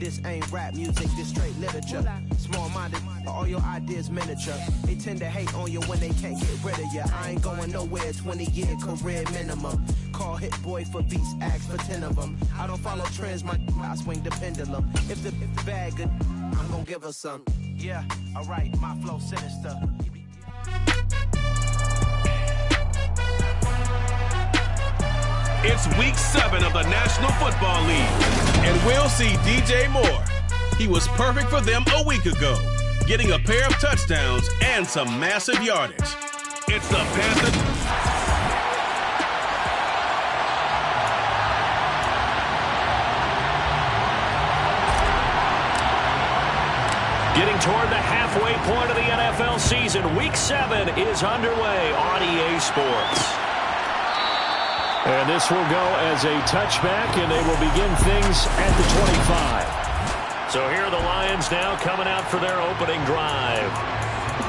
This ain't rap music, this straight literature. Small-minded, all your ideas miniature. They tend to hate on you when they can't get rid of you. I ain't going nowhere, 20-year career minimum. Call Hit Boy for beats, ask for 10 of them. I don't follow trends, I swing the pendulum. If the bag good, I'm gonna give her some. Yeah, alright, my flow sinister. It's week 7 of the National Football League, and we'll see DJ Moore. He was perfect for them a week ago, getting a pair of touchdowns and some massive yardage. It's the Panthers. Getting toward the halfway point of the NFL season, Week 7 is underway on EA Sports. And this will go as a touchback, and they will begin things at the 25. So here are the Lions now coming out for their opening drive.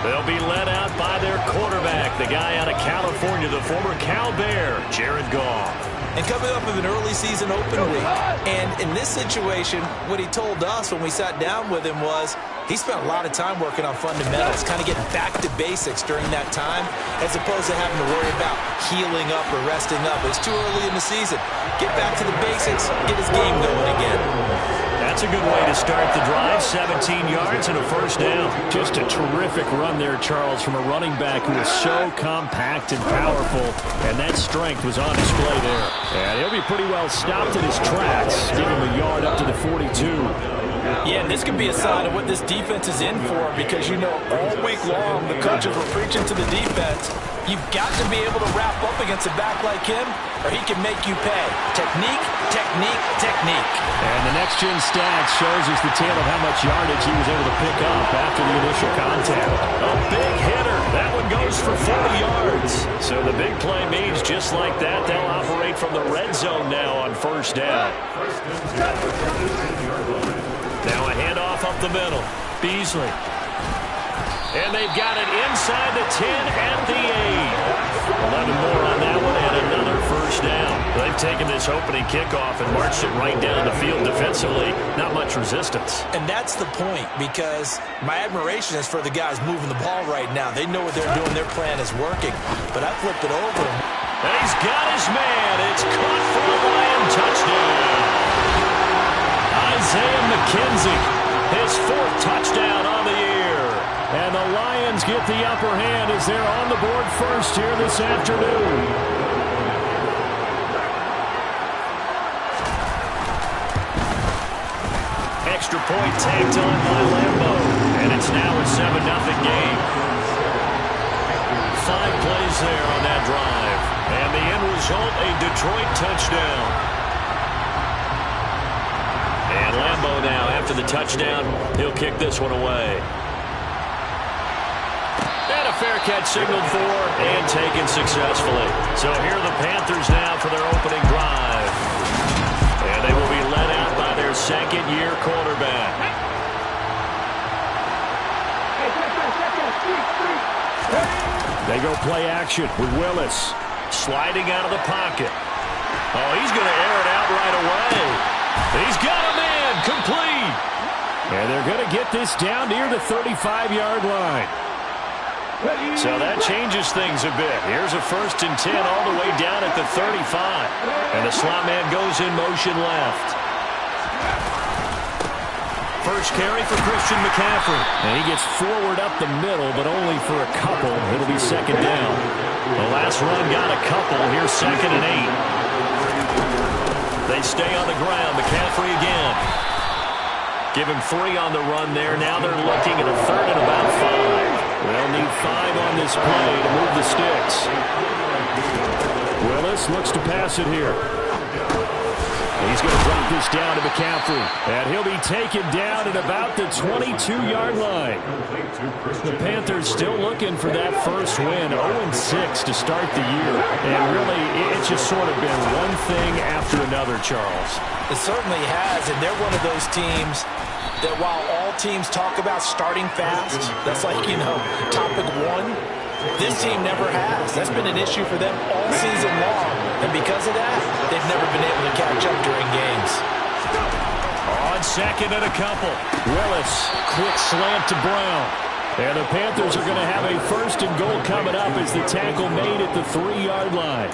They'll be led out by their quarterback, the guy out of California, the former Cal Bear, Jared Goff. And coming up with an early season open week, and in this situation, what he told us when we sat down with him was he spent a lot of time working on fundamentals, kind of getting back to basics during that time, as opposed to having to worry about healing up or resting up. It's too early in the season. Get back to the basics, get his game going again. That's a good way to start the drive. 17 yards and a first down. Just a terrific run there, Charles, from a running back who is so compact and powerful, and that strength was on display there. And he'll be pretty well stopped in his tracks. Give him a yard up to the 42. Yeah, and this could be a sign of what this defense is in for, because, you know, all week long the coaches were preaching to the defense, you've got to be able to wrap up against a back like him, or he can make you pay. Technique, technique, technique. And the next-gen stats shows us the tale of how much yardage he was able to pick up after the initial contact. A big hitter. That one goes for 40 yards. So the big play means just like that, they'll operate from the red zone now on first down. Now a handoff up the middle. Beasley. And they've got it inside the 10 and the 8. 11 more on that one and another first down. They've taken this opening kickoff and marched it right down the field defensively. Not much resistance. And that's the point, because my admiration is for the guys moving the ball right now. They know what they're doing. Their plan is working. But I flipped it over. And he's got his man. It's caught for a Lion touchdown. Isaiah McKenzie, his 4th touchdown on the year. And the Lions get the upper hand as they're on the board first here this afternoon. Extra point tagged on by Lambo. And it's now a 7-0 game. 5 plays there on that drive. And the end result, a Detroit touchdown. And Lambo now, after the touchdown, he'll kick this one away. And a fair catch signaled for and taken successfully. So here are the Panthers now for their opening drive. And they will be led out by their second-year quarterback. They go play action with Willis. Sliding out of the pocket. Oh, he's going to air it out right away. He's got a man, complete. And they're going to get this down near the 35-yard line. So that changes things a bit. Here's a 1st and 10 all the way down at the 35. And the slot man goes in motion left. First carry for Christian McCaffrey. And he gets forward up the middle, but only for a couple. It'll be second down. The last run got a couple. Here's 2nd and 8. They stay on the ground. McCaffrey again. Give him 3 on the run there. Now they're looking at a 3rd and about 5. They'll need 5 on this play to move the sticks. Willis looks to pass it here. He's going to drop this down to McCaffrey. And he'll be taken down at about the 22-yard line. The Panthers still looking for that first win. 0-6 to start the year. And really, it's just sort of been one thing after another, Charles. It certainly has, and they're one of those teams that while all teams talk about starting fast, that's like, you know, topic 1. This team never has. That's been an issue for them all season long. And because of that, they've never been able to catch up during games. On on second and a couple. Willis, quick slant to Brown. And the Panthers are going to have a first and goal coming up as the tackle made at the 3-yard line.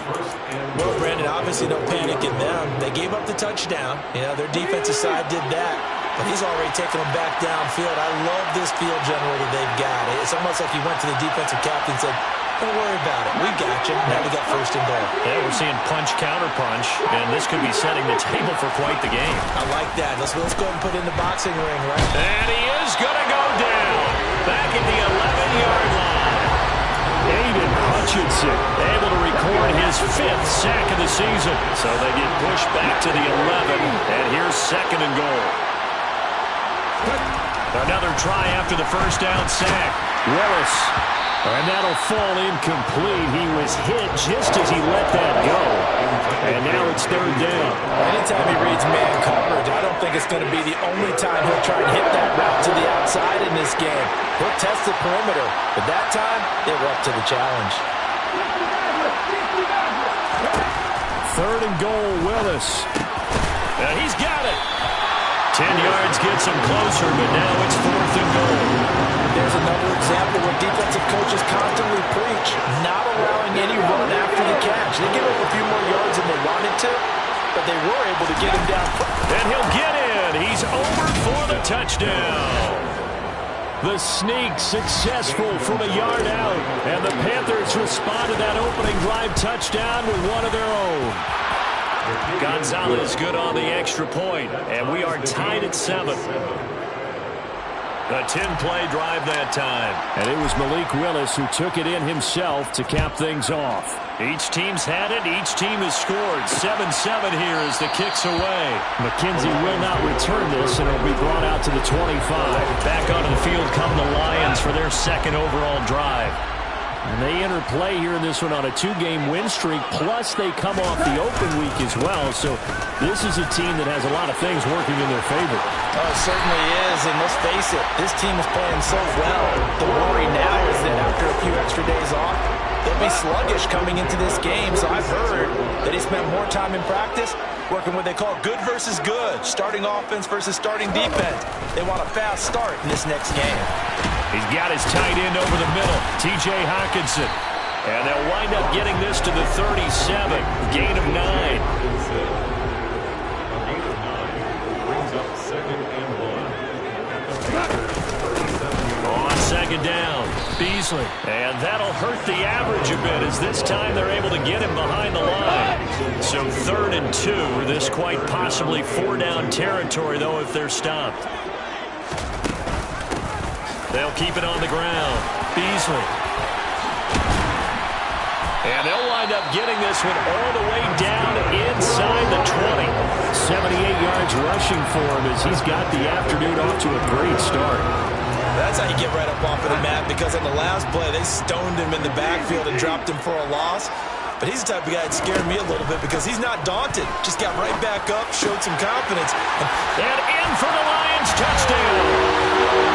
Well, Brandon, obviously no panic in them. They gave up the touchdown. You know, their defensive side did that. But he's already taken them back downfield. I love this field general that they've got. It's almost like he went to the defensive captain and said, don't worry about it. We got you. Now we got first and goal. Yeah, we're seeing punch, counter punch, and this could be setting the table for quite the game. I like that. Let's go ahead and put it in the boxing ring, right? And he is going to go down back at the 11-yard line. Aiden Hutchinson able to record his 5th sack of the season. So they get pushed back to the 11, and here's second and goal. Another try after the first down sack. Willis. And that'll fall incomplete. He was hit just as he let that go. And now it's third down. Anytime he reads man coverage, I don't think it's going to be the only time he'll try and hit that route to the outside in this game. He'll test the perimeter, but that time, they were up to the challenge. Third and goal, Willis. He's got it. 10 yards gets him closer, but now it's fourth and goal. There's another example where defensive coaches constantly preach, not allowing any run after the catch. They give up a few more yards than they wanted to, but they were able to get him down. And he'll get in. He's over for the touchdown. The sneak successful from a yard out. And the Panthers respond to that opening drive touchdown with one of their own. Gonzalez good on the extra point, and we are tied at 7. A 10-play drive that time. And it was Malik Willis who took it in himself to cap things off. Each team's had it. Each team has scored. 7-7 here as the kick's away. McKenzie will not return this, and it'll be brought out to the 25. Back onto the field come the Lions for their second overall drive. And they enter play here in this one on a 2-game win streak, plus they come off the open week as well. So this is a team that has a lot of things working in their favor. Oh, it certainly is, and let's face it, this team is playing so well. The worry now is that after a few extra days off, they'll be sluggish coming into this game. So I've heard that he spent more time in practice working what they call good versus good, starting offense versus starting defense. They want a fast start in this next game. He's got his tight end over the middle, T.J. Hockenson. And they'll wind up getting this to the 37, gain of 9. On second down, Beasley. And that'll hurt the average a bit as this time they're able to get him behind the line. So 3rd and 2, this quite possibly 4-down territory, though, if they're stopped. They'll keep it on the ground. Beasley. And they'll wind up getting this one all the way down inside the 20. 78 yards rushing for him as he's got the afternoon off to a great start. That's how you get right up off of the mat, because on the last play, they stoned him in the backfield and dropped him for a loss. But he's the type of guy that scared me a little bit because he's not daunted. Just got right back up, showed some confidence. And in for the Lions, touchdown.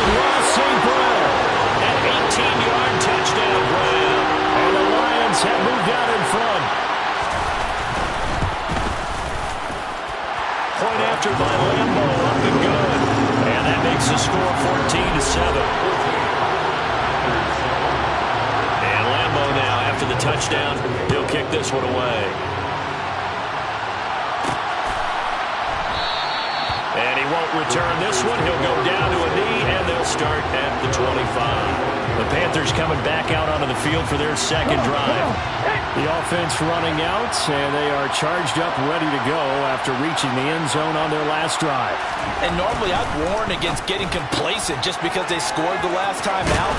Ross St. Brown, an 18-yard touchdown grab. And the Lions have moved out in front. Point after by Lambo, up and good. And that makes the score 14-7. And Lambo now, after the touchdown, he'll kick this one away. And he won't return this one. He'll go down to a knee, and they'll start at the 25. The Panthers coming back out onto the field for their second drive. The offense running out, and they are charged up, ready to go after reaching the end zone on their last drive. And normally I'd warn against getting complacent just because they scored the last time out.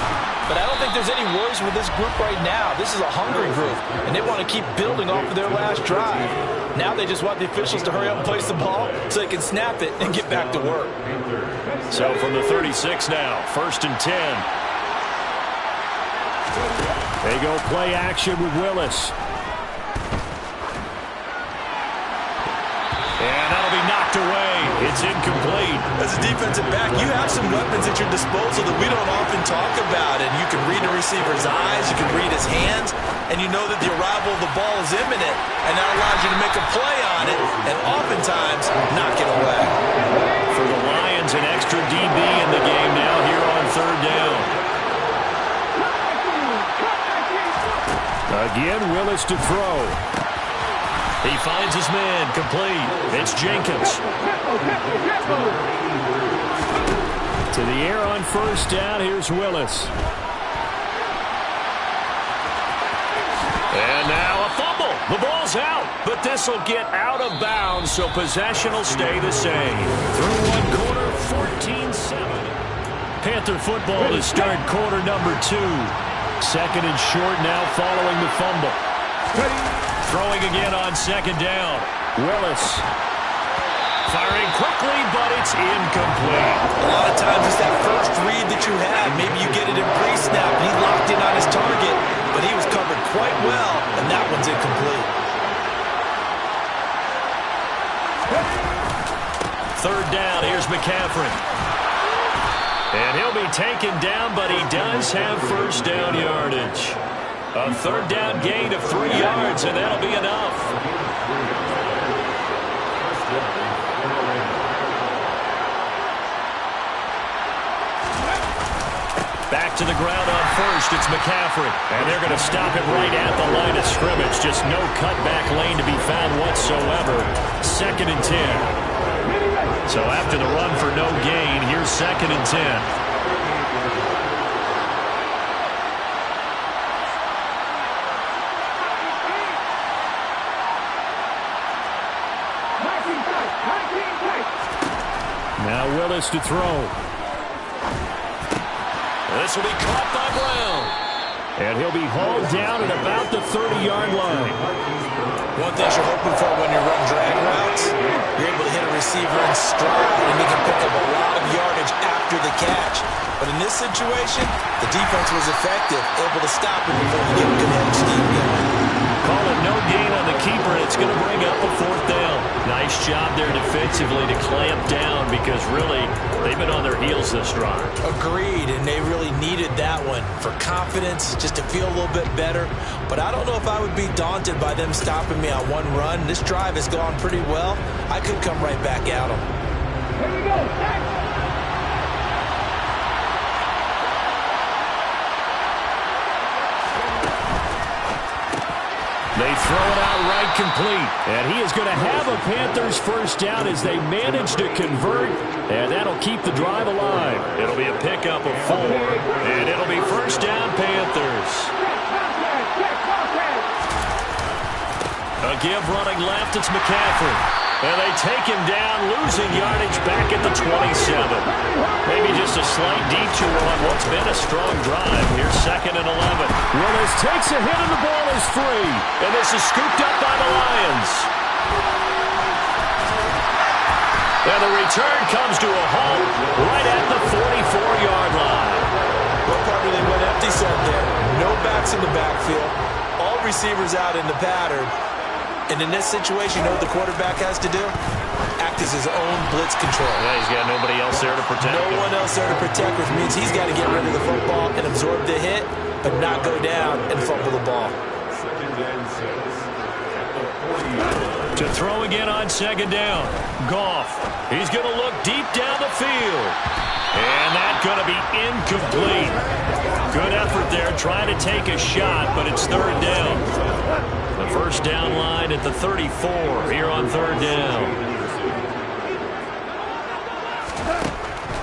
But I don't think there's any worries with this group right now. This is a hungry group, and they want to keep building off of their last drive. Now they just want the officials to hurry up and place the ball so they can snap it and get back to work. So from the 36 now, 1st and 10. They go play action with Willis. And that'll be knocked away It's incomplete. As a defensive back, you have some weapons at your disposal that we don't often talk about. And you can read the receiver's eyes, you can read his hands, and you know that the arrival of the ball is imminent. And that allows you to make a play on it and oftentimes knock it away. For the Lions, an extra DB in the game now here on third down. Again, Willis to throw. He finds his man, complete. It's Jenkins. To the air on first down, here's Willis. And now a fumble. The ball's out, but this will get out of bounds, so possession will stay the same. Through one quarter, 14-7. Panther football to start quarter number 2. Second and short now following the fumble. Throwing again on second down. Willis. Firing quickly, but it's incomplete. A lot of times it's that first read that you have. Maybe you get it in pre-snap, and he locked in on his target, but he was covered quite well, and that one's incomplete. Third down, here's McCaffrey. And he'll be taken down, but he does have first down yardage. A third down gain of 3 yards, and that'll be enough. Back to the ground on first, it's McCaffrey. And they're going to stop it right at the line of scrimmage. Just no cutback lane to be found whatsoever. Second and 10. So after the run for no gain, here's second and 10. Now Willis to throw. This will be caught by Brown. And he'll be hauled down at about the 30-yard line. One thing you're hoping for when you run drag routes, you're able to hit a receiver in stride, and he can pick up a lot of yardage after the catch. But in this situation, the defense was effective, able to stop him before he get a good head steam going. Call it no gain on the keeper, and it's going to bring up a fourth down. Nice job there defensively to clamp down because really they've been on their heels this drive. Agreed, and they really needed that one for confidence, just to feel a little bit better. But I don't know if I would be daunted by them stopping me on one run. This drive has gone pretty well. I could come right back at them. Here we go. They throw it out right complete. And he is going to have a Panthers first down as they manage to convert. And that'll keep the drive alive. It'll be a pickup of 4. And it'll be first down Panthers. A give running left, it's McCaffrey. And they take him down, losing yardage back at the 27. Maybe just a slight detour on what's been a strong drive. Here's second and 11. Willis takes a hit and the ball is free. And this is scooped up by the Lions. And the return comes to a halt right at the 44-yard line. Well, probably went empty set there. No backs in the backfield. All receivers out in the pattern. And in this situation, you know what the quarterback has to do? Act as his own blitz control. Yeah, he's got nobody else there to protect him. No one else there to protect, which means he's got to get rid of the football and absorb the hit, but not go down and fumble the ball. To throw again on second down. Goff. He's going to look deep down the field. And that's going to be incomplete. Good effort there trying to take a shot, but it's third down. The first down line at the 34 here on third down.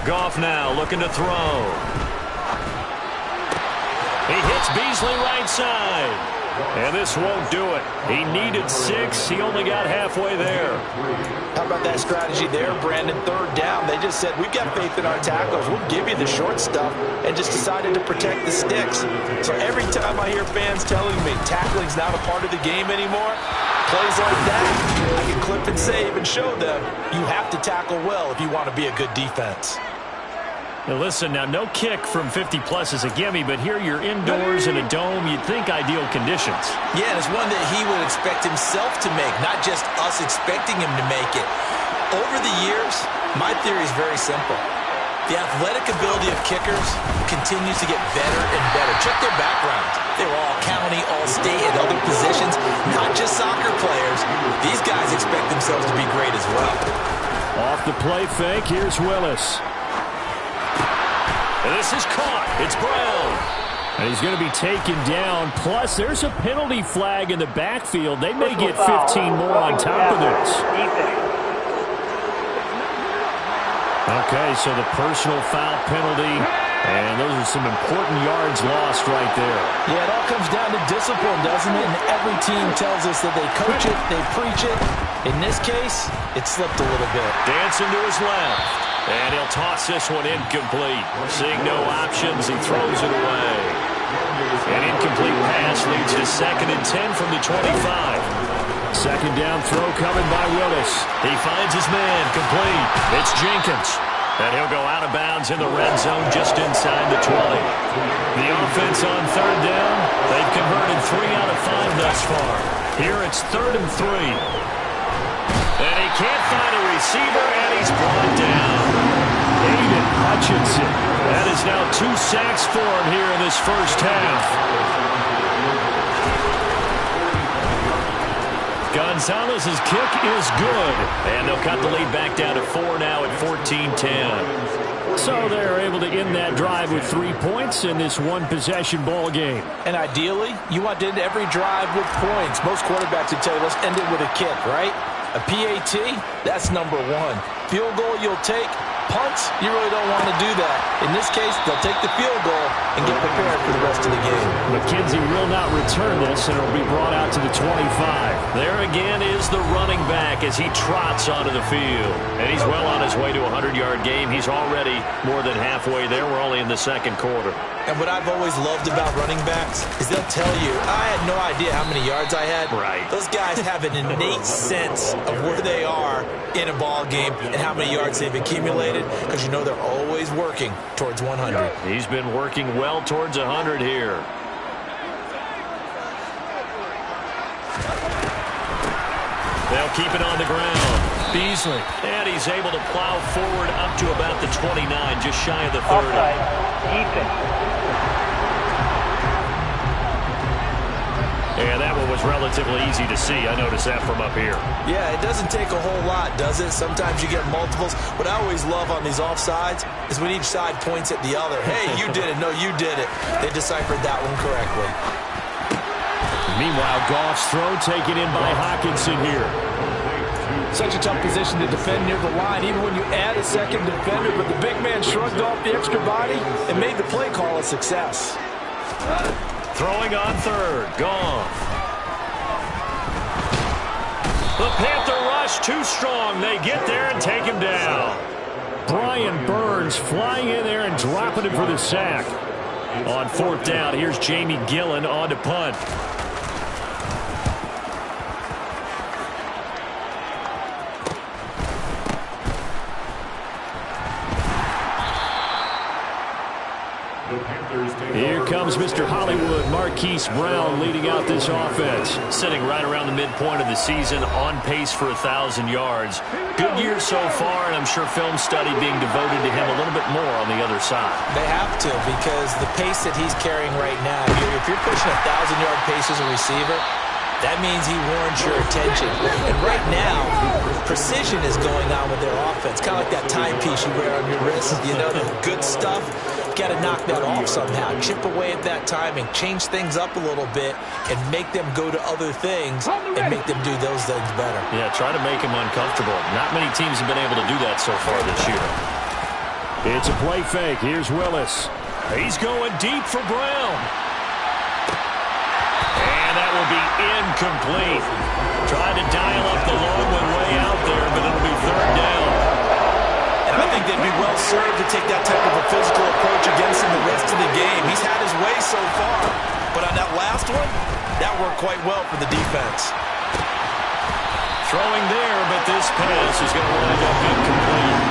Goff now looking to throw. He hits Beasley right side. And this won't do it. He needed 6. He only got halfway there. How about that strategy there, Brandon? Third down. They just said, we've got faith in our tackles. We'll give you the short stuff, and just decided to protect the sticks. So every time I hear fans telling me tackling's not a part of the game anymore, plays like that, I can clip and save and show them you have to tackle well if you want to be a good defense. Now listen, now no kick from 50-plus is a gimme, but here you're indoors in a dome. You'd think ideal conditions. Yeah, and it's one that he would expect himself to make, not just us expecting him to make it. Over the years, my theory is very simple. The athletic ability of kickers continues to get better and better. Check their backgrounds. They were all county, all state, and other positions, not just soccer players. These guys expect themselves to be great as well. Off the play fake, here's Willis. And this is caught. It's Brown. And he's going to be taken down. Plus, there's a penalty flag in the backfield. They may get 15 more on top of this. Okay, so the personal foul penalty. And those are some important yards lost right there. Yeah, it all comes down to discipline, doesn't it? And every team tells us that they coach it, they preach it. In this case, it slipped a little bit. Dancing to his left. And he'll toss this one incomplete. Seeing no options, he throws it away. An incomplete pass leads to 2nd and 10 from the 25. Second down throw coming by Willis. He finds his man, complete. It's Jenkins. And he'll go out of bounds in the red zone just inside the 20. The offense on 3rd down, they've converted 3 out of 5 thus far. Here it's 3rd and 3. And he can't find a receiver, and he's brought down. Aiden Hutchinson. That is now 2 sacks for him here in this first half. Gonzalez's kick is good. And they'll cut the lead back down to 4 now at 14-10. So they're able to end that drive with 3 points in this one-possession ball game. And ideally, you want to end every drive with points. Most quarterbacks would tell you, let's end it with a kick, right? A PAT, that's number 1. Field goal you'll take. Punts, you really don't want to do that. In this case, they'll take the field goal and get prepared for the rest of the game. McKenzie will not return this, and it'll be brought out to the 25. There again is the running back as he trots onto the field. And he's well on his way to a 100-yard game. He's already more than halfway there. We're only in the second quarter. And what I've always loved about running backs is they'll tell you, I had no idea how many yards I had. Right. Those guys have an innate sense of where they are in a ball game and how many yards they've accumulated, because you know they're always working towards 100. He's been working well towards 100 here. They'll keep it on the ground. Beasley. And he's able to plow forward up to about the 29, just shy of the 30. Offside. Defense. And that one was relatively easy to see. I noticed that from up here. Yeah, it doesn't take a whole lot, does it? Sometimes you get multiples. What I always love on these offsides is when each side points at the other. Hey, you did it. No, you did it. They deciphered that one correctly. Meanwhile, Goff's throw taken in by Hockenson here. Such a tough position to defend near the line, even when you add a second defender. But the big man shrugged off the extra body and made the play call a success. Throwing on 3rd. Goff. The Panther rush too strong. They get there and take him down. Brian Burns flying in there and dropping him for the sack. On 4th down, here's Jamie Gillen on to punt. Here comes Mr. Hollywood, Marquise Brown, leading out this offense. Sitting right around the midpoint of the season, on pace for 1,000 yards. Good year so far, and I'm sure film study being devoted to him a little bit more on the other side. They have to, because the pace that he's carrying right now, if you're pushing 1,000-yard pace as a receiver, that means he warrants your attention. And right now, precision is going on with their offense. Kind of like that timepiece you wear on your wrist. You know, the good stuff. Got to knock that off somehow. Chip away at that timing. Change things up a little bit and make them go to other things and make them do those things better. Yeah, try to make him uncomfortable. Not many teams have been able to do that so far this year. It's a play fake. Here's Willis. He's going deep for Brown. And that will be incomplete. Tried to dial up the long one way out there, but it'll be 3rd down. And I think they'd be well served to take that type of a physical approach against him the rest of the game. He's had his way so far. But on that last one, that worked quite well for the defense. Throwing there, but this pass is going to wind up incomplete.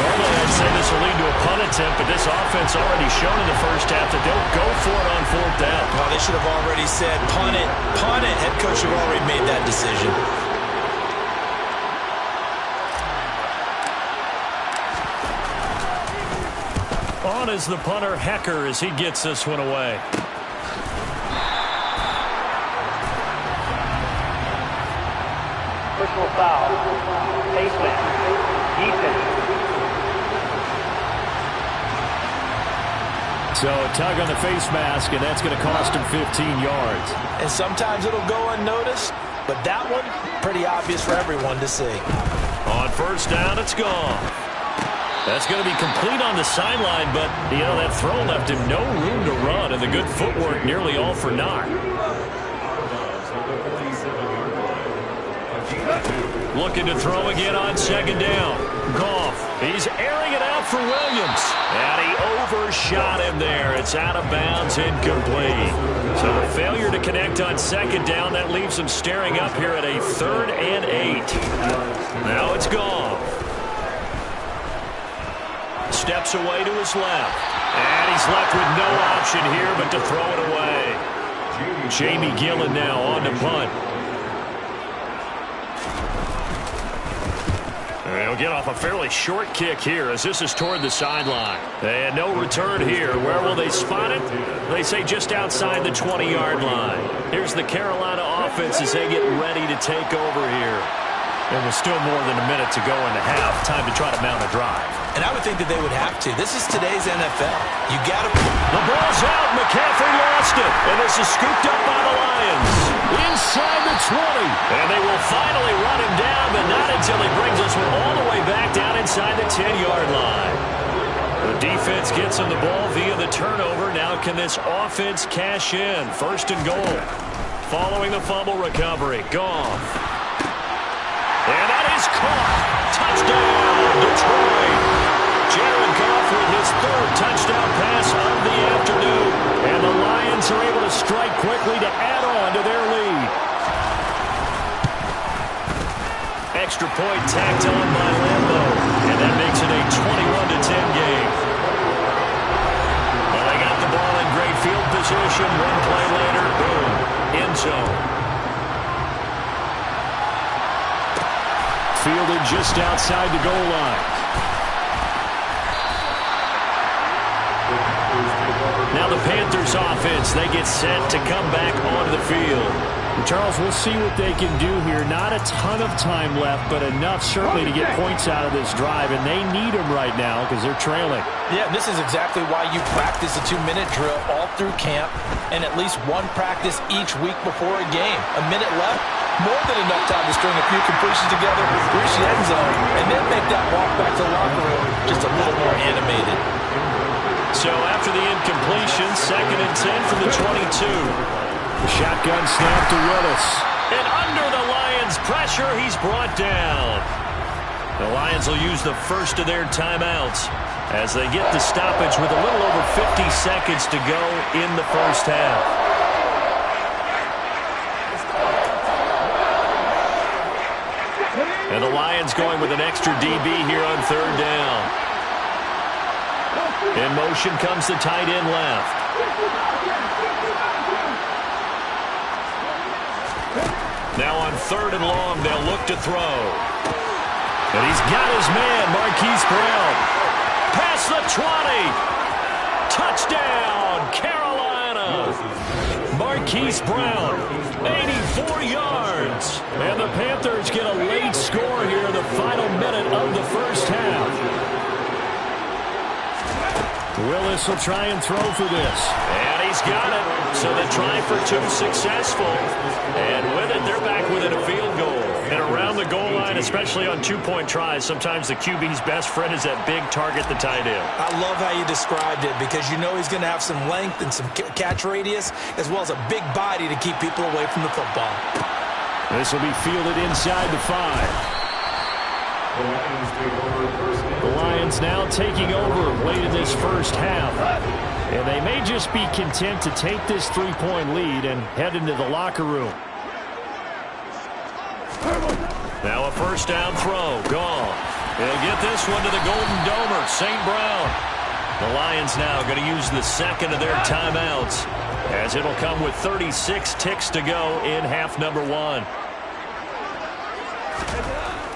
Normally, I'd say this will lead to a punt attempt, but this offense already shown in the first half that they'll go for it on 4th down. Well, they should have already said, punt it, punt it. Head coach should have already made that decision. down is the punter, Hecker, as he gets this one away. Personal foul. Face mask. Defense. So a tug on the face mask, and that's going to cost him 15 yards. And sometimes it'll go unnoticed, but that one, pretty obvious for everyone to see. On first down, it's gone. That's going to be complete on the sideline, but, you know, that throw left him no room to run, and the good footwork nearly all for naught. Looking to throw again on second down. Goff, he's airing it out for Williams. And he overshot him there. It's out of bounds, incomplete. So the failure to connect on second down, that leaves him staring up here at a 3rd and 8. Now it's Goff. Steps away to his left. And he's left with no option here but to throw it away. Jamie Gillen now on to punt. They'll get off a fairly short kick here as this is toward the sideline. And no return here. Where will they spot it? They say just outside the 20-yard line. Here's the Carolina offense as they get ready to take over here. And with still more than a minute to go in the half, time to try to mount a drive. And I would think that they would have to. This is today's NFL. You got to... The ball's out. McCaffrey lost it. And this is scooped up by the Lions. Inside the 20. And they will finally run him down, but not until he brings us all the way back down inside the 10-yard line. The defense gets him the ball via the turnover. Now can this offense cash in? 1st and goal. Following the fumble recovery. Goff. And that is caught. Touchdown, Detroit. Jared Goff with his 3rd touchdown pass of the afternoon. And the Lions are able to strike quickly to add on to their lead. Extra point tacked on by Lambeau. And that makes it a 21-10 game. Well, they got the ball in great field position. One play later, boom, end zone. Fielded just outside the goal line. Now the Panthers offense, they get set to come back onto the field. Charles, we'll see what they can do here. Not a ton of time left, but enough certainly to get points out of this drive, and they need them right now because they're trailing. Yeah, this is exactly why you practice a 2-minute drill all through camp and at least one practice each week before a game. A minute left, more than enough time to string a few completions together, reach the end zone, and then make that walk back to the locker room just a little more animated. So after the incompletion, 2nd and 10 from the 22. The shotgun snap to Willis. And under the Lions' pressure, he's brought down. The Lions will use the first of their timeouts as they get the stoppage with a little over 50 seconds to go in the first half. And the Lions going with an extra DB here on 3rd down. In motion comes the tight end left. Now on 3rd and long, they'll look to throw. And he's got his man, Marquise Brown. Past the 20. Touchdown, Carolina. Marquise Brown, 84 yards. And the Panthers get a late score here in the final minute of the first half. Willis will try and throw for this. And he's got it. So the try for 2 successful. And with it, they're back within a field goal. And around the goal line, especially on 2-point tries, sometimes the QB's best friend is that big target, the tight end. I love how you described it because you know he's going to have some length and some catch radius as well as a big body to keep people away from the football. This will be fielded inside the 5. The Lions now taking over late in this first half. And they may just be content to take this 3-point lead and head into the locker room. Now a first down throw. Gone. They'll get this one to the Golden Domer, St. Brown. The Lions now going to use the second of their timeouts as it'll come with 36 ticks to go in half number 1.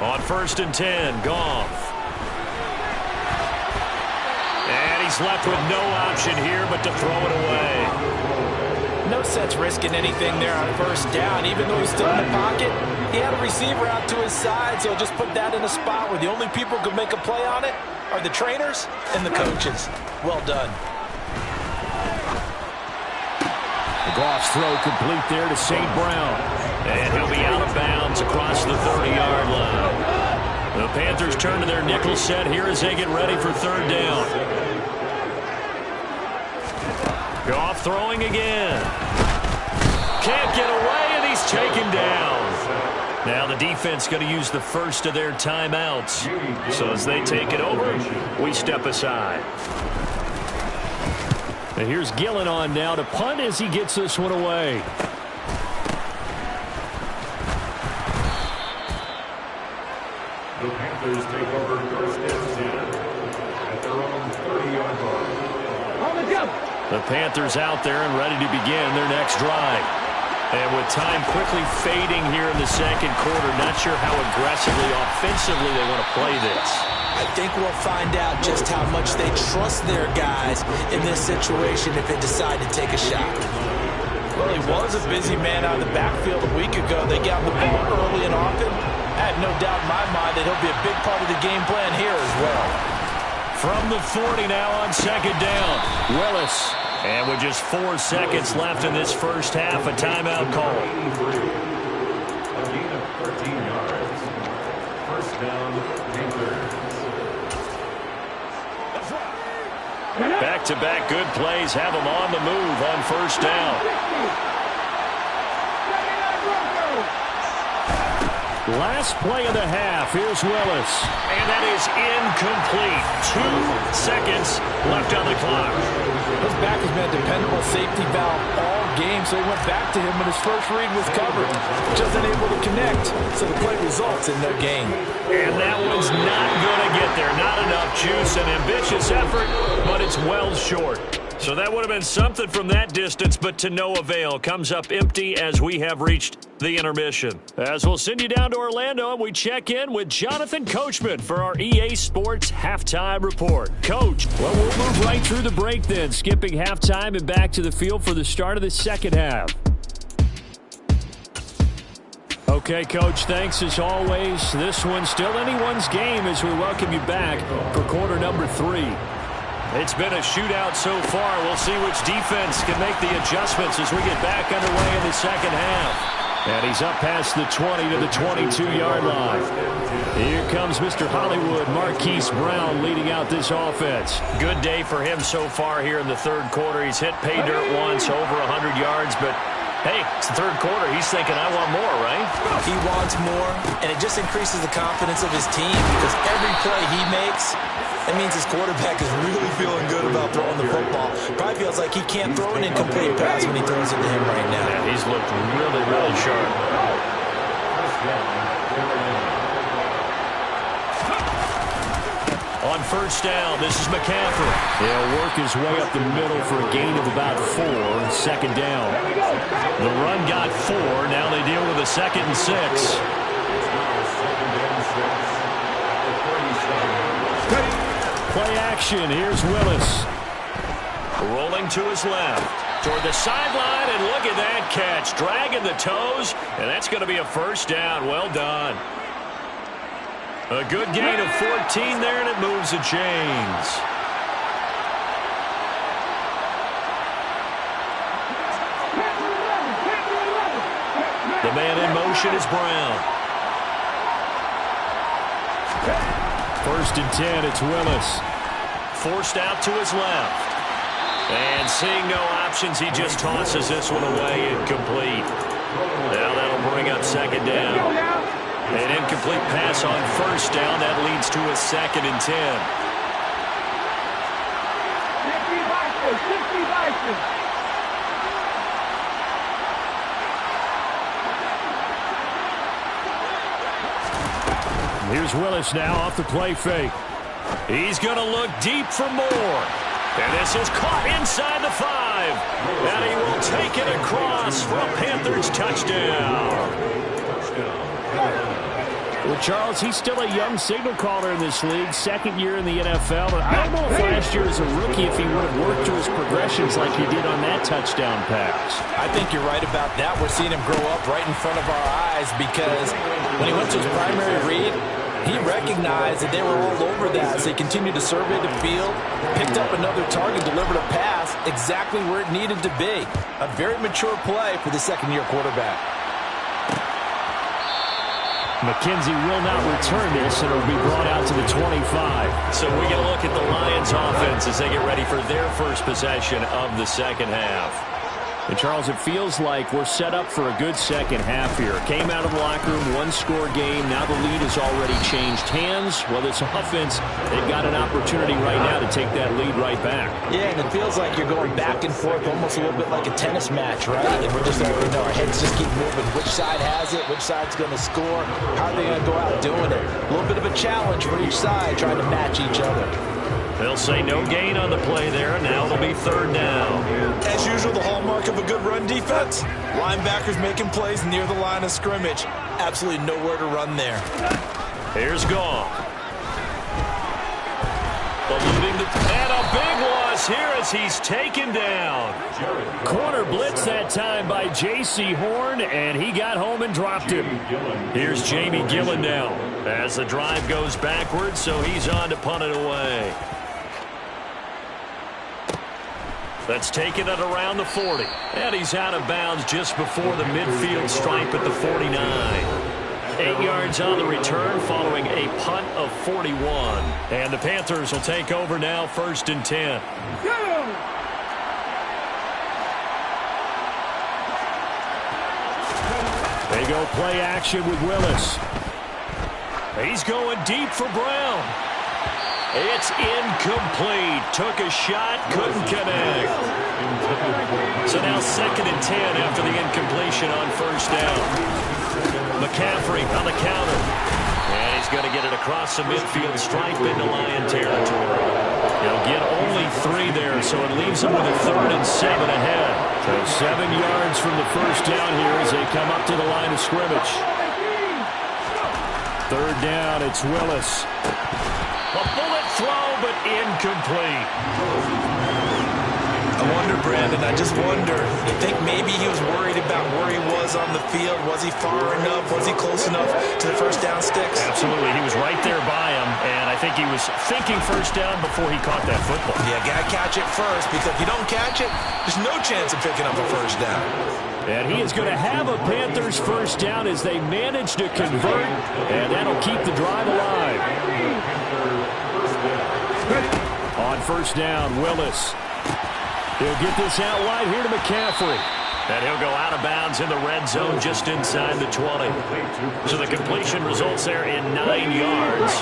On 1st and 10, Goff. And he he's left with no option here but to throw it away. No sense risking anything there on first down. Even though he's still in the pocket, he had a receiver out to his side, so just put that in a spot where the only people who can make a play on it are the trainers and the coaches. Well done. The Goff's throw complete there to St. Brown. And he'll be out of bounds across the 30-yard line. The Panthers turn to their nickel set here as they get ready for third down. Goff throwing again. Can't get away, and he's taken down. Now the defense going to use the first of their timeouts. So as they take it over, we step aside. And here's Gillen on now to punt as he gets this one away. The Panthers take over first and 10 at their own 30-yard line. On the jump. The Panthers out there and ready to begin their next drive. And with time quickly fading here in the second quarter, not sure how aggressively, offensively they want to play this. I think we'll find out just how much they trust their guys in this situation if they decide to take a shot. Well, he was a busy man out of the backfield a week ago. They got the ball early and often. I have no doubt in my mind that he'll be a big part of the game plan here as well. From the 40 now on second down, Willis. And with just 4 seconds left in this first half, a timeout call. A gain of 13 yards. First down, Panthers. Back-to-back good plays have them on the move on first down. Last play of the half. Here's Willis. And that is incomplete. 2 seconds left on the clock. His back has been a dependable safety valve all game, so he went back to him when his first read was covered. Just unable to connect, so the play results in no gain. And that one's not going to get there. Not enough juice. An ambitious effort, but it's well short. So that would have been something from that distance, but to no avail. Comes up empty as we have reached the intermission. As we'll send you down to Orlando, and we check in with Jonathan Coachman for our EA Sports Halftime Report. Coach, well, we'll move right through the break then, skipping halftime and back to the field for the start of the second half. Okay, Coach, thanks as always. This one's still anyone's game as we welcome you back for quarter number 3. It's been a shootout so far. We'll see which defense can make the adjustments as we get back underway in the second half. And he's up past the 20 to the 22-yard line. Here comes Mr. Hollywood, Marquise Brown, leading out this offense. Good day for him so far here in the third quarter. He's hit pay dirt once, over 100 yards, but hey, it's the third quarter. He's thinking, I want more, right? He wants more, and it just increases the confidence of his team because every play he makes, that means his quarterback is really feeling good about throwing the football. Probably feels like he can't throw an incomplete pass when he throws it to him right now. Yeah, he's looked really, really sharp. On first down, this is McCaffrey. He'll work his way up the middle for a gain of about 4. Second down. The run got 4. Now they deal with a 2nd and 6. Play action. Here's Willis. Rolling to his left. Toward the sideline, and look at that catch. Dragging the toes, and that's going to be a first down. Well done. A good gain of 14 there, and it moves the chains. The man in motion is Brown. First and 10, it's Willis. Forced out to his left. And seeing no options, he just tosses this one away, incomplete. Now that'll bring up second down. An incomplete pass on first down. That leads to a 2nd and 10. Here's Willis now off the play fake. He's going to look deep for more. And this is caught inside the 5. And he will take it across for a Panthers touchdown. Well, Charles, he's still a young signal caller in this league, second year in the NFL. But I don't know if last year as a rookie if he would have worked through his progressions like he did on that touchdown pass. I think you're right about that. We're seeing him grow up right in front of our eyes because when he went to his primary read, he recognized that they were all over that. So he continued to survey the field, picked up another target, delivered a pass exactly where it needed to be. A very mature play for the second-year quarterback. McKenzie will not return this, and it'll be brought out to the 25. So we get a look at the Lions offense as they get ready for their first possession of the second half. And, Charles, it feels like we're set up for a good second half here. Came out of the locker room, one-score game. Now the lead has already changed hands. Well, this offense, they've got an opportunity right now to take that lead right back. Yeah, and it feels like you're going back and forth almost a little bit like a tennis match, right? And we're just like, our heads just keep moving. Which side has it? Which side's going to score? How are they going to go out doing it? A little bit of a challenge for each side trying to match each other. They'll say no gain on the play there. Now it'll be third down. As usual, the hallmark of a good run defense. Linebackers making plays near the line of scrimmage. Absolutely nowhere to run there. Here's Goff. And a big loss here as he's taken down. Corner blitz that time by J.C. Horn, and he got home and dropped him. Here's Jamie Gillen now as the drive goes backwards, so he's on to punt it away. That's taken at around the 40. And he's out of bounds just before the midfield stripe at the 49. 8 yards on the return following a punt of 41. And the Panthers will take over now, 1st and 10. They go play action with Willis. He's going deep for Brown. It's incomplete. Took a shot, couldn't connect. So now 2nd and 10 after the incompletion on 1st down. McCaffrey on the counter. And he's going to get it across the midfield stripe into Lion territory. He'll get only 3 there, so it leaves him with a 3rd and 7 ahead. So 7 yards from the 1st down here as they come up to the line of scrimmage. 3rd down, it's Willis. A bullet throw, but incomplete. I wonder, Brandon, I just wonder. You think maybe he was worried about where he was on the field? Was he far enough? Was he close enough to the 1st down sticks? Absolutely. He was right there by him, and I think he was thinking 1st down before he caught that football. Yeah, got to catch it first, because if you don't catch it, there's no chance of picking up a 1st down. And he is going to have a Panthers 1st down as they manage to convert, and that'll keep the drive alive. On 1st down, Willis. He'll get this out wide here to McCaffrey. And he'll go out of bounds in the red zone just inside the 20. So the completion results there in 9 yards.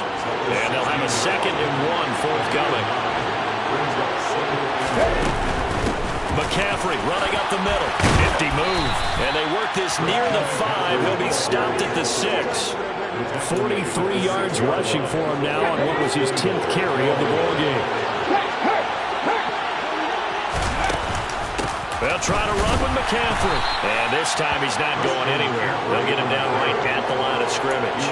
And they'll have a 2nd and 1 forthcoming. McCaffrey running up the middle. 50 move. And they work this near the 5. He'll be stopped at the 6. 43 yards rushing for him now on what was his 10th carry of the ball game. They'll try to run with McCaffrey. And this time he's not going anywhere. They'll get him down right at the line of scrimmage.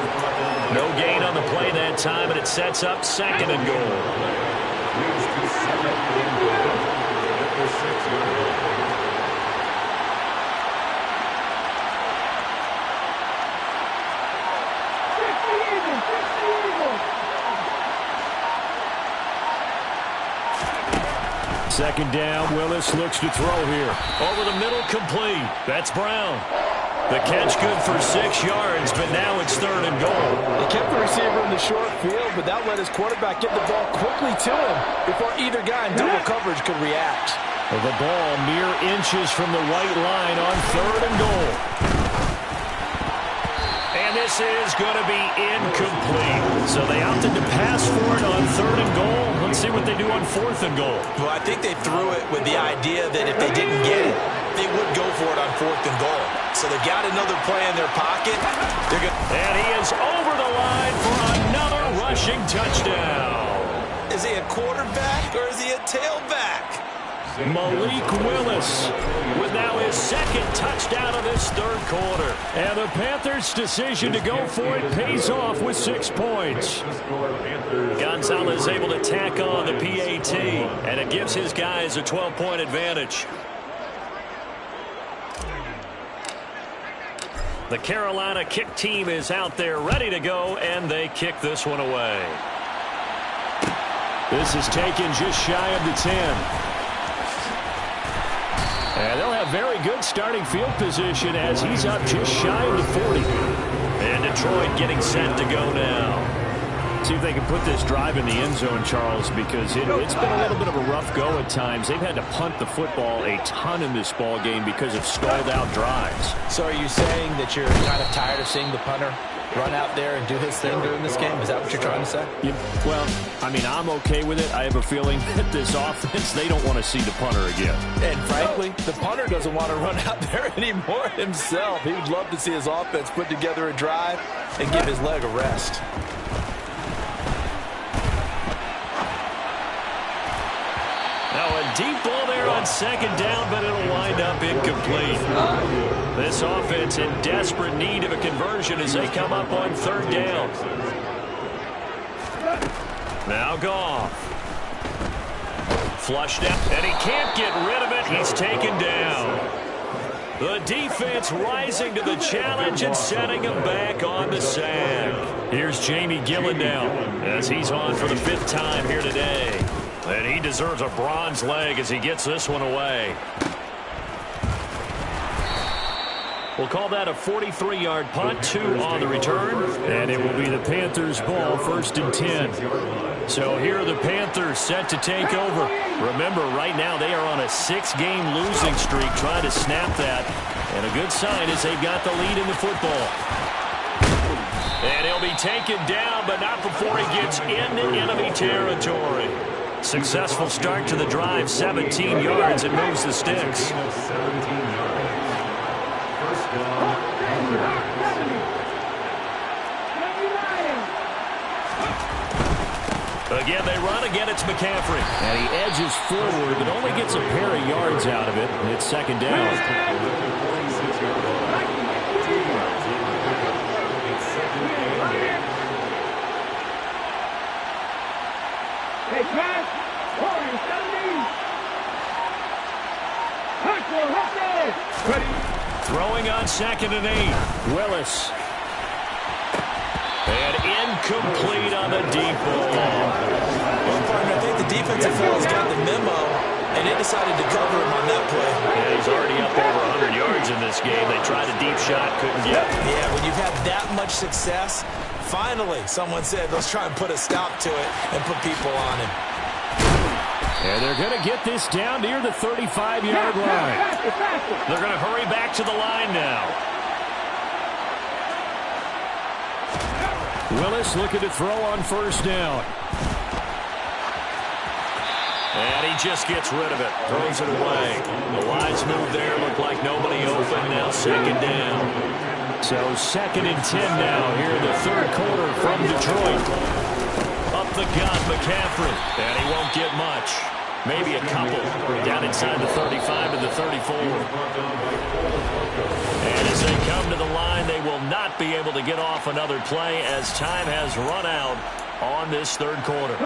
No gain on the play that time, and it sets up 2nd and goal. Second down, Willis looks to throw here. Over the middle, complete. That's Brown. The catch good for 6 yards, but now it's 3rd and goal. He kept the receiver in the short field, but that let his quarterback get the ball quickly to him before either guy in double coverage could react. Well, the ball mere inches from the white line on 3rd and goal. And this is going to be incomplete. So they opted to pass for it on 3rd and goal. Let's see what they do on 4th and goal. Well, I think they threw it with the idea that if they didn't get it, they would go for it on 4th and goal. So they've got another play in their pocket. And he is over the line for another rushing touchdown. Is he a quarterback or is he a tailback? Malik Willis with now his second touchdown of this third quarter. And the Panthers' decision to go for it pays off with 6 points. Gonzalez able to tack on the PAT, and it gives his guys a 12-point advantage. The Carolina kick team is out there ready to go, and they kick this one away. This is taken just shy of the 10. And they'll have very good starting field position as he's up just shy of the 40. And Detroit getting set to go now. See if they can put this drive in the end zone, Charles, because it's been a little bit of a rough go at times. They've had to punt the football a ton in this ball game because of stalled out drives. So are you saying that you're kind of tired of seeing the punter run out there and do his thing during this game? Is that what you're trying to say? Yeah, well, I mean, I'm okay with it. I have a feeling that this offense, they don't want to see the punter again. And frankly, the punter doesn't want to run out there anymore himself. He would love to see his offense put together a drive and give his leg a rest. Now a deep ball there on second down, but it'll wind up incomplete. This offense in desperate need of a conversion as they come up on third down. Now Goff. Flushed out, and he can't get rid of it. He's taken down. The defense rising to the challenge and setting him back on the sack. Here's Jamie Gillen now as he's on for the 5th time here today. And he deserves a bronze leg as he gets this one away. We'll call that a 43-yard punt, 2 on the return. And it will be the Panthers' ball, 1st and 10. So here are the Panthers set to take over. Remember, right now they are on a 6-game losing streak, trying to snap that. And a good sign is they've got the lead in the football. And he'll be taken down, but not before he gets into enemy territory. Successful start to the drive, 17 yards, and moves the sticks. Again, they run. Again, it's McCaffrey. And he edges forward, but only gets a pair of yards out of it. And it's second down. Throwing on 2nd and 8. Willis. And incomplete on the deep ball. Well, partner, I think the defensive fellas got the memo, and they decided to cover him on that play. Yeah, he's already up over 100 yards in this game. They tried a deep shot, couldn't get it. Yeah, when you've had that much success, finally someone said, let's try and put a stop to it and put people on him. And they're going to get this down near the 35-yard line. They're going to hurry back to the line now. Willis looking to throw on 1st down. And he just gets rid of it. Throws it away. The wise move there. Looked like nobody open. Now 2nd down. So 2nd and 10 now here in the 3rd quarter from Detroit. Up the gut, McCaffrey. And he won't get much. Maybe a couple. Down inside the 35 to the 34. And as they come to the line, they will not be able to get off another play as time has run out on this 3rd quarter.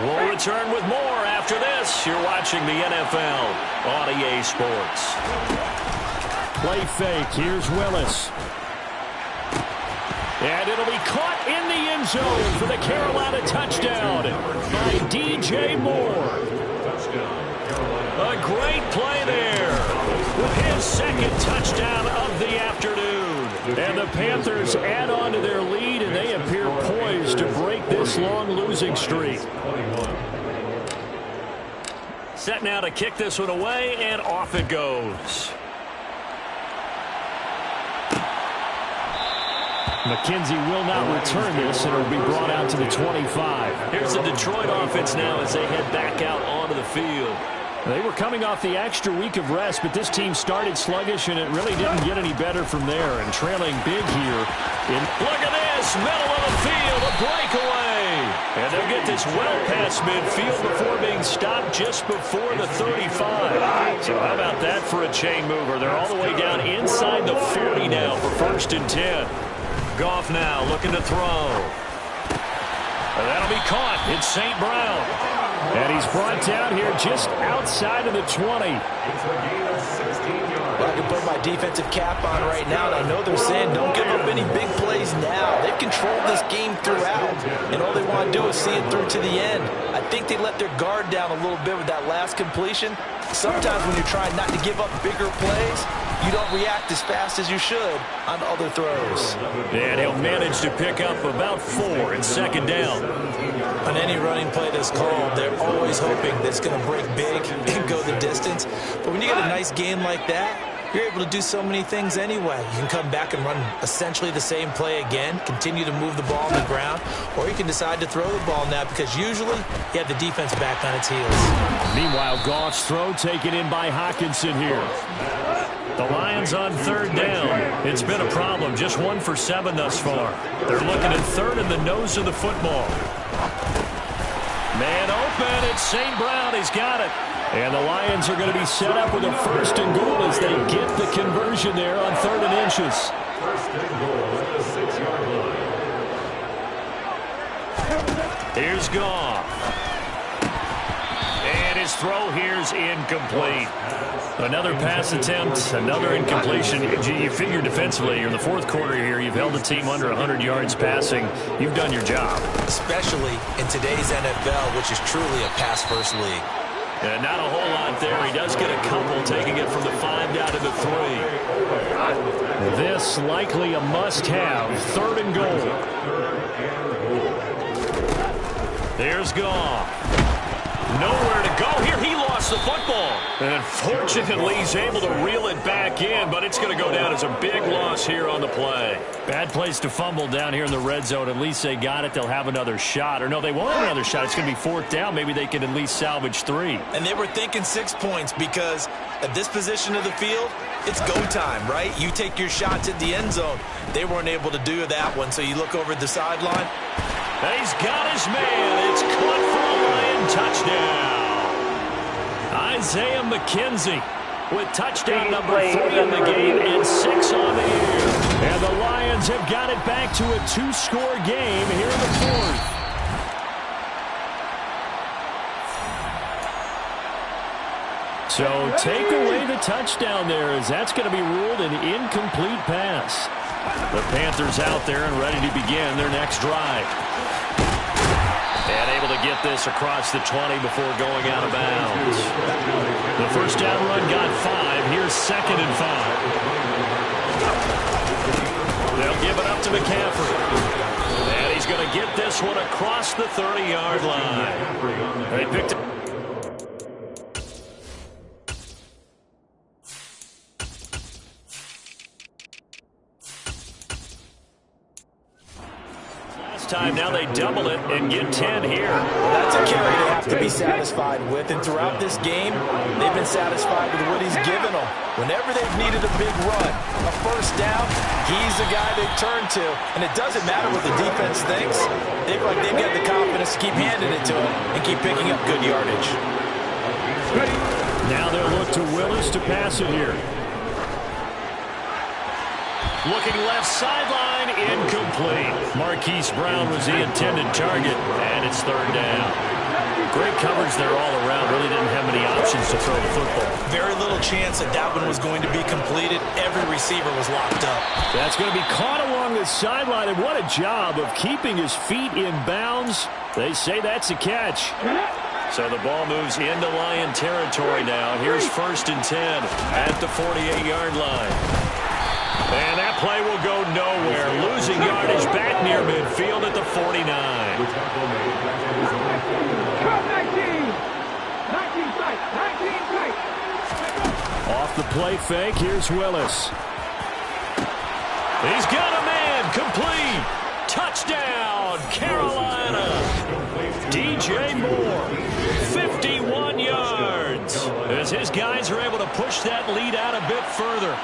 We'll return with more after this. You're watching the NFL on EA Sports. Play fake. Here's Willis. And it'll be caught in the end zone for the Carolina touchdown by DJ Moore. A great play there with his 2nd touchdown of the afternoon. And the Panthers add on to their lead, and they appear poised to break this long losing streak. Set now to kick this one away, and off it goes. McKenzie will not return this, and it'll be brought out to the 25. Here's the Detroit offense now as they head back out onto the field. They were coming off the extra week of rest, but this team started sluggish, and it really didn't get any better from there. And trailing big here. Look at this, middle of the field, a breakaway. And they'll get is well past midfield before being stopped just before the 35. So how about that for a chain mover? They're all the way down inside the 40 now for 1st and 10. Goff now looking to throw. And that'll be caught. It's St. Brown. And he's brought down here just outside of the 20. Well, I can put my defensive cap on right now, and I know they're saying don't give up any big plays now. They've controlled this game throughout, and all they want to do is see it through to the end. I think they let their guard down a little bit with that last completion. Sometimes when you're trying not to give up bigger plays, you don't react as fast as you should on other throws. And he'll manage to pick up about 4 in 2nd down. On any running play that's called, they're always hoping that it's going to break big and go the distance. But when you get a nice game like that, you're able to do so many things anyway. You can come back and run essentially the same play again, continue to move the ball on the ground, or you can decide to throw the ball now because usually you have the defense back on its heels. Meanwhile, Goff's throw taken in by Hockenson here. The Lions on 3rd down. It's been a problem. Just 1 for 7 thus far. They're looking at 3rd in the nose of the football. Man open. It's St. Brown. He's got it. And the Lions are going to be set up with a 1st and goal as they get the conversion there on 3rd and inches. 1st and goal at the 6-yard line. Here's Goff. And his throw here's incomplete. Another pass attempt, another incompletion. You figure defensively, you're in the 4th quarter here. You've held the team under 100 yards passing. You've done your job. Especially in today's NFL, which is truly a pass-first league. And not a whole lot there. He does get a couple, taking it from the 5 down to the 3. This likely a must-have. 3rd and goal. There's Goff. Nowhere to go here. He lost the football. And fortunately, he's able to reel it back in, but it's going to go down as a big loss here on the play. Bad place to fumble down here in the red zone. At least they got it. They'll have another shot. Or no, they won't have another shot. It's going to be 4th down. Maybe they can at least salvage 3. And they were thinking 6 points because at this position of the field, it's go time, right? You take your shots at the end zone. They weren't able to do that one, so you look over at the sideline. And he's got his man. It's caught for a Lion touchdown. Isaiah McKenzie with touchdown number 3 in the game and 6 on the year. And the Lions have got it back to a 2-score game here in the 4th. So take away the touchdown there as that's going to be ruled an incomplete pass. The Panthers out there and ready to begin their next drive. And able to get this across the 20 before going out of bounds. The 1st down run got 5. Here's 2nd and 5. They'll give it up to McCaffrey. And he's going to get this one across the 30-yard line. They picked it. Time now they double it and get 10 here. That's a carry they have to be satisfied with, and throughout this game they've been satisfied with what he's given them. Whenever they've needed a big run, a 1st down, he's the guy they turn to, and it doesn't matter what the defense thinks. They've got the confidence to keep handing it to him and keep picking up good yardage. Now they'll look to Willis to pass it here. Looking left sideline, incomplete. Marquise Brown was the intended target, and it's 3rd down. Great coverage there all around. Really didn't have many options to throw the football. Very little chance that that one was going to be completed. Every receiver was locked up. That's going to be caught along the sideline, and what a job of keeping his feet in bounds. They say that's a catch. So the ball moves into Lion territory now. Here's 1st and 10 at the 48-yard line. And that play will go nowhere. Losing yardage back near midfield at the 49. Off the play fake, here's Willis. He's got a man, complete. Touchdown, Carolina. DJ Moore, 51 yards. As his guys are able to push that lead out a bit further.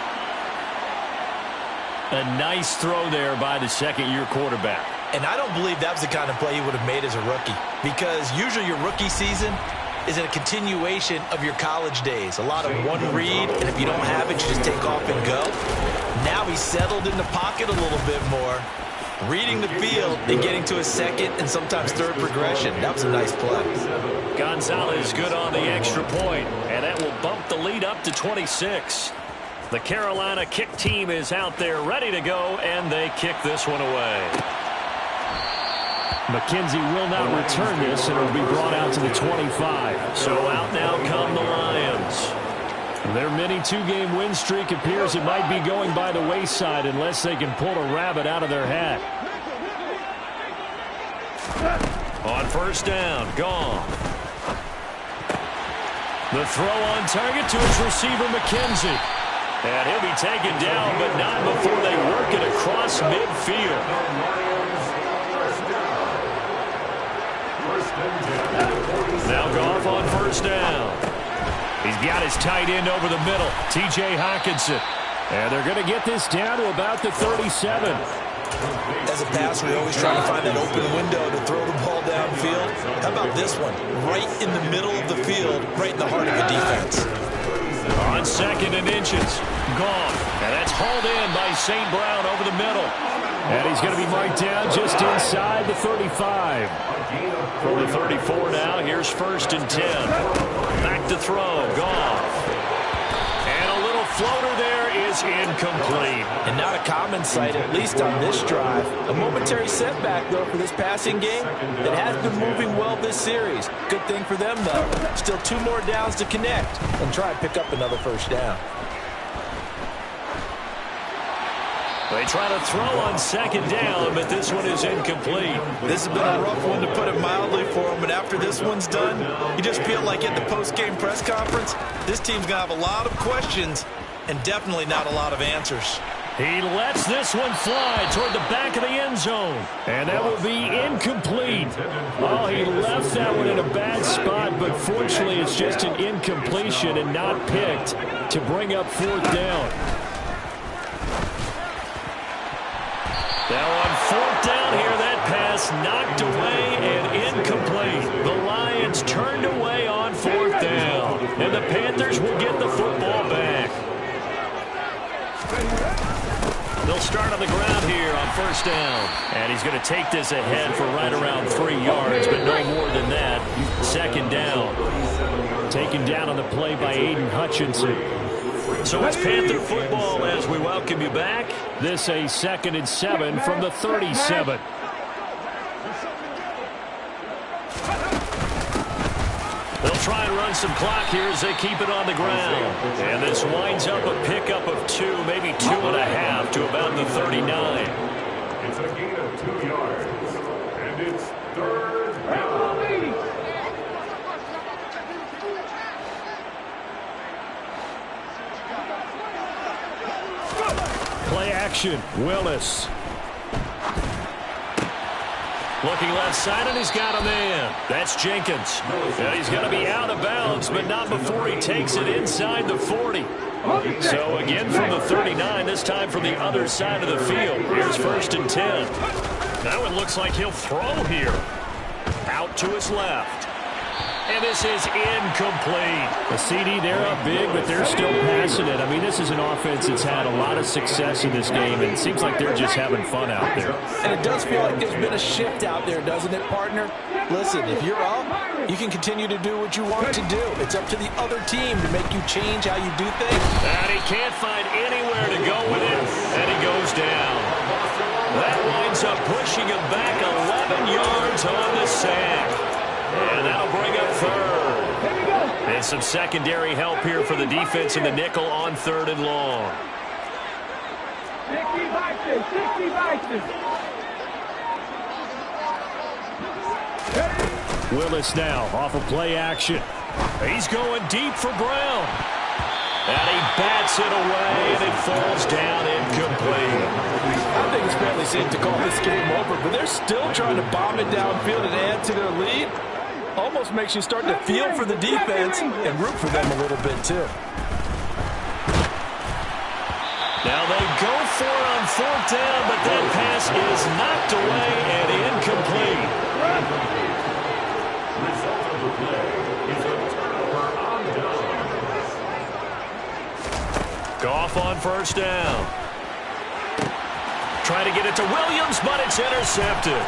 A nice throw there by the 2nd-year quarterback. And I don't believe that was the kind of play he would have made as a rookie, because usually your rookie season is a continuation of your college days. A lot of one read, and if you don't have it, you just take off and go. Now he's settled in the pocket a little bit more, reading the field and getting to his second and sometimes third progression. That was a nice play. Gonzalez good on the extra point, and that will bump the lead up to 26. The Carolina kick team is out there ready to go, and they kick this one away. McKenzie will not return this, and it will be brought out to the 25. So out now come the Lions. Their mini two-game win streak appears it might be going by the wayside unless they can pull a rabbit out of their hat. On first down, gone. The throw on target to his receiver, McKenzie. And he'll be taken down, but not before they work it across midfield. Now Goff on first down. He's got his tight end over the middle, T.J. Hockenson. And they're going to get this down to about the 37. As a passer, you're always trying to find that open window to throw the ball downfield. How about this one? Right in the middle of the field, right in the heart of the defense. On second and inches, gone. And that's hauled in by St. Brown over the middle. And he's going to be marked down just inside the 35. From the 34 now, here's first and 10. Back to throw, gone. And a little floater there is incomplete. And not a common sight, at least on this drive. A momentary setback, though, for this passing game that has been moving well this series. Good thing for them, though. Still 2 more downs to connect and try and pick up another first down. They try to throw on second down, but this one is incomplete. This has been a rough one, to put it mildly, for him. But after this one's done, you just feel like at the post-game press conference, this team's going to have a lot of questions and definitely not a lot of answers. He lets this one fly toward the back of the end zone. And that will be incomplete. Oh, he left that one in a bad spot, but fortunately it's just an incompletion and not picked to bring up fourth down. Now on fourth down here, that pass knocked away and incomplete. The Lions turned away on fourth down. And the Panthers will get the football back. They'll start on the ground here on first down. And he's going to take this ahead for right around 3 yards, but no more than that. Second down. Taken down on the play by Aiden Hutchinson. So it's Panther football as we welcome you back. This a 2nd and 7 from the 37. They'll try and run some clock here as they keep it on the ground. And this winds up a pickup of 2, maybe 2.5 to about the 39. It's a gain of 2 yards. And it's third down. Play action, Willis. Looking left side, and he's got a man. That's Jenkins. And he's going to be out of bounds, but not before he takes it inside the 40. So again from the 39, this time from the other side of the field. Here's first and 10. Now it looks like he'll throw here. Out to his left. And this is incomplete. The CD, they're up big, but they're still passing it. I mean, this is an offense that's had a lot of success in this game, and it seems like they're just having fun out there. And it does feel like there's been a shift out there, doesn't it, partner? Listen, if you're up, you can continue to do what you want to do. It's up to the other team to make you change how you do things. And he can't find anywhere to go with it, and he goes down. That winds up pushing him back 11 yards on the sack. And that'll bring up third. And some secondary help here for the defense in the nickel on 3rd and long. 60 Willis now off of play action. He's going deep for Brown. And he bats it away, and it falls down incomplete. I think it's fairly safe to call this game over, but they're still trying to bomb it downfield and add to their lead. Almost makes you start to feel for the defense and root for them a little bit, too. Now they go for it on 4th down, but that pass is knocked away and incomplete. Result of the play is a turnover on down. Goff on 1st down. Trying to get it to Williams, but it's intercepted.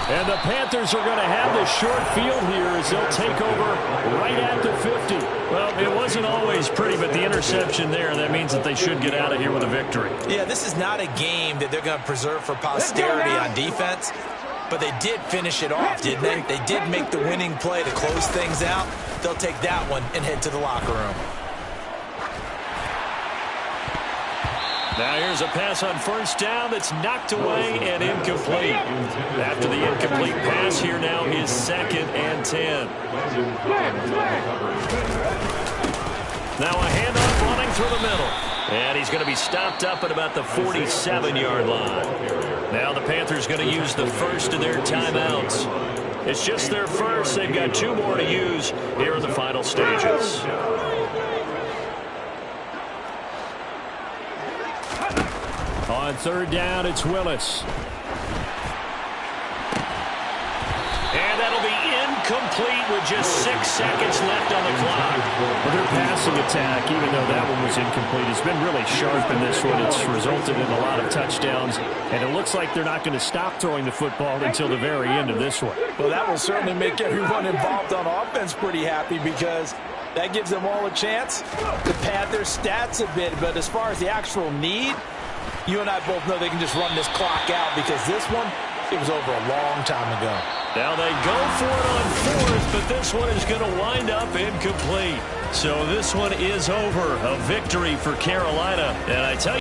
And the Panthers are going to have the short field here as they'll take over right at the 50. Well, it wasn't always pretty, but the interception there, that means that they should get out of here with a victory. Yeah, this is not a game that they're going to preserve for posterity on defense, but they did finish it off, didn't they? They did make the winning play to close things out. They'll take that one and head to the locker room. Now here's a pass on 1st down that's knocked away and incomplete. After the incomplete pass, here now is 2nd and 10. Now a handoff running through the middle. And he's going to be stopped up at about the 47-yard line. Now the Panthers going to use the first of their timeouts. It's just their first. They've got 2 more to use here in the final stages. On 3rd down, it's Willis. And that'll be incomplete with just 6 seconds left on the clock. Well, their passing attack, even though that one was incomplete, has been really sharp in this one. It's resulted in a lot of touchdowns, and it looks like they're not going to stop throwing the football until the very end of this one. Well, that will certainly make everyone involved on offense pretty happy because that gives them all a chance to pad their stats a bit. But as far as the actual need, you and I both know they can just run this clock out because this one, it was over a long time ago. Now they go for it on 4th, but this one is going to wind up incomplete. So this one is over. A victory for Carolina. And I tell you,